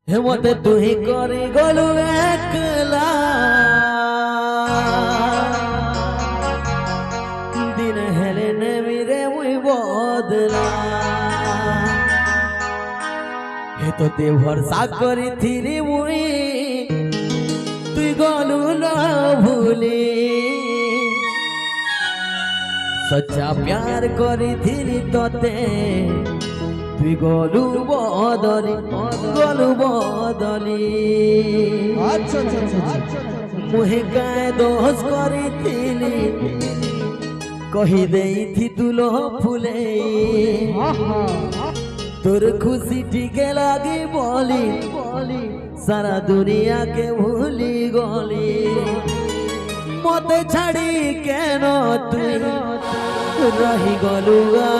হেমতে তুই করে গলু একলা দিন হেলে নেমিরে মুই বদলা হে তো তে ভরসা করি থিরি মুই তুই গলু না ভুলি सच्चा प्यार करी थी तोते तुई गलु बदली मुहे काय दोष करी थीली कही देई थी तुलो फुले तोर खुशी टिके लागी बोली सारा दुनिया के भूली गली मत छाड़ी केन तुई रही गलुआ